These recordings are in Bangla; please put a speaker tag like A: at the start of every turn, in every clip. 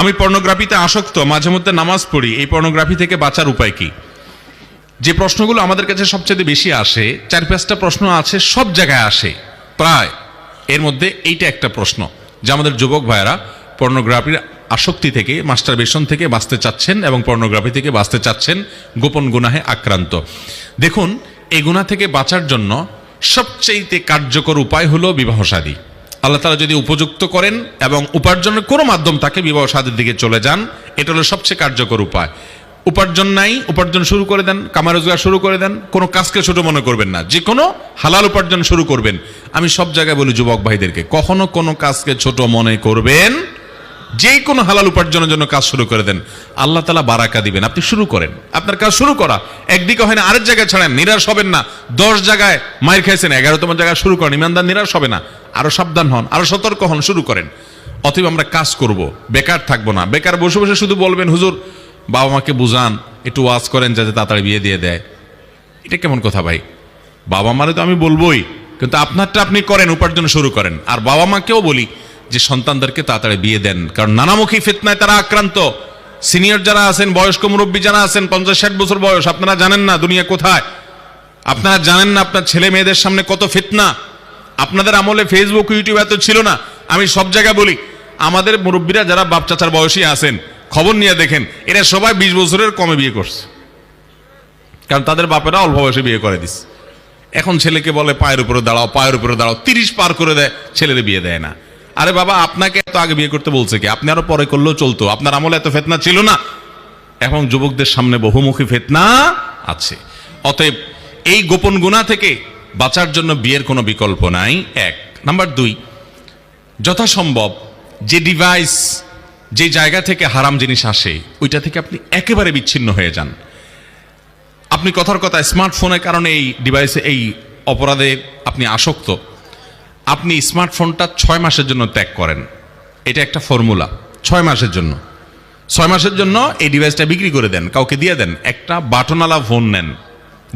A: আমি পর্নোগ্রাফিতে আসক্ত, মাঝে মধ্যে নামাজ পড়ি, এই পর্নোগ্রাফি থেকে বাঁচার উপায় কি? যে প্রশ্নগুলো আমাদের কাছে সবচেয়ে বেশি আসে, 4-5টা প্রশ্ন আছে, সব জায়গায় আসে প্রায়, এর মধ্যে এইটা একটা প্রশ্ন যে আমাদের যুবক ভাইয়েরা পর্নোগ্রাফির আসক্তি থেকে, মাস্টারবেশন থেকে বাঁচতে চাচ্ছেন এবং পর্নোগ্রাফি থেকে বাঁচতে চাচ্ছেন, গোপন গুনাহে আক্রান্ত। দেখুন, এই গুনাহ থেকে বাঁচার জন্য সবচেয়ে কার্যকর উপায় হলো বিবাহ শাদী। আল্লাহ তাআলা যদি উপযুক্ত করেন এবং উপার্জনের কোনো মাধ্যম তাকে বিবাহ শাদীর দিকে চলে যান, এটা হলো সবচেয়ে কার্যকর উপায়। উপার্জন নাই, উপার্জন শুরু করে দেন, কামা রোজগার শুরু করে দেন, কোনো কাজকে ছোট মনে করবেন না, যে কোনো হালাল উপার্জন শুরু করবেন। আমি সব জায়গায় বলি যুবক ভাইদেরকে, কখনো কোনো কাজকে ছোট মনে করবেন, যে কোনো হালাল উপার্জনের জন্য কাজ শুরু করে দেন, আল্লাহ তাআলা বারাকা দিবেন। আপনি শুরু করেন, আপনার কাজ শুরু করা একদিকে হয় না, আরেক জায়গায় ছাড়েন, নিরাশ হবেন না। 10 জায়গায় মাইর খাইছেন, 11তম জায়গায় শুরু করেন, ইমানদার নিরাশ হবে না, আরো সাবধান হন, আরো সতর্ক হন, শুরু করেন। অতএব আমরা কাজ করব, বেকার থাকবো না। বেকার বসে বসে শুধু বলবেন হুজুর বাবা মাকে বুঝান, একটু ওয়াজ করেন যাতে তাড়াতাড়ি বিয়ে দিয়ে দেয়, এটা কেমন কথা ভাই? বাবা মারে তো আমি বলবোই, কিন্তু আপনারটা আপনি করেন, উপার্জন শুরু করেন। আর বাবা মাকেও বলি যে সন্তানদেরকে তাড়াতাড়ি বিয়ে দেন, কারণ নানামুখী ফিতনায় তারা আক্রান্ত। সিনিয়র যারা আছেন, বয়স্ক মুরব্বী যারা আছেন, 50-60 বছর বয়স, আপনারা জানেন না দুনিয়া কোথায়, আপনারা জানেন না আপনার ছেলে মেয়েদের সামনে কত ফিতনা। আপনাদের আমলে ফেসবুক ইউটিউব এত ছিল না। আমি সব জায়গায় বলি, আমাদের মুরব্বীরা যারা বাপ চাচার বয়সী আছেন, খবর নিয়ে দেখেন, এরা সবাই 20 বছরের কমে বিয়ে করছে, কারণ তাদের বাপেরা অল্প বয়সে বিয়ে করে দিচ্ছে। এখন ছেলেকে বলে পায়ের উপরে দাঁড়াও, পায়ের উপরে দাঁড়াও, 30 পার করে দেয়, ছেলেদের বিয়ে দেয় না। আরে বাবা, আপনাকে এত আগে বিয়ে করতে বলছে কি? আপনি আরো পরে করলেও চলতো, আপনার আমলে এত ফিতনা ছিল না। এখন যুবকদের সামনে বহুমুখী ফিতনা আছে। অতএব এই গোপন গুনাহ থেকে বাঁচার জন্য বিয়ের কোনো বিকল্প নাই, 1 নাম্বার 2, যথাসম্ভব যে ডিভাইস, যে জায়গা থেকে হারাম জিনিস আসে, ওইটা থেকে আপনি একেবারে বিচ্ছিন্ন হয়ে যান। আপনি কথার কথা স্মার্টফোনের কারণে এই ডিভাইসে, এই অপরাধে আপনি আসক্ত, আপনি স্মার্টফোনটা 6 মাসের জন্য ত্যাগ করেন। এটা একটা ফর্মুলা, 6 মাসের জন্য। 6 মাসের জন্য এই ডিভাইসটা বিক্রি করে দেন, কাউকে দিয়ে দেন। একটা বাটনওয়ালা ফোন নেন,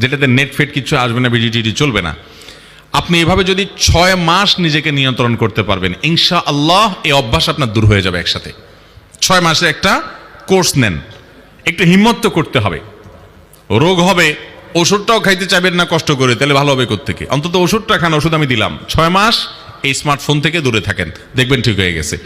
A: যেটাতে নেট ফেট কিছু আসবে না, ভিডিও চলবে না। আপনি এভাবে যদি 6 মাস নিজেকে নিয়ন্ত্রণ করতে পারবেন, ইনশাআল্লাহ এই অভ্যাস আপনার দূর হয়ে যাবে একসাথে। 6 মাসে একটা কোর্স নেন, একটু হিম্মত তো করতে হবে। রোগ হবে, ওষুধটাও খাইতে চাইবেন না কষ্ট করে, তাহলে ভালো হবে কোত্থেকে? অন্তত ওষুধটা খান, ওষুধ আমি দিলাম। 6 মাস এই স্মার্টফোন থেকে দূরে থাকেন, দেখবেন ঠিক হয়ে গেছে।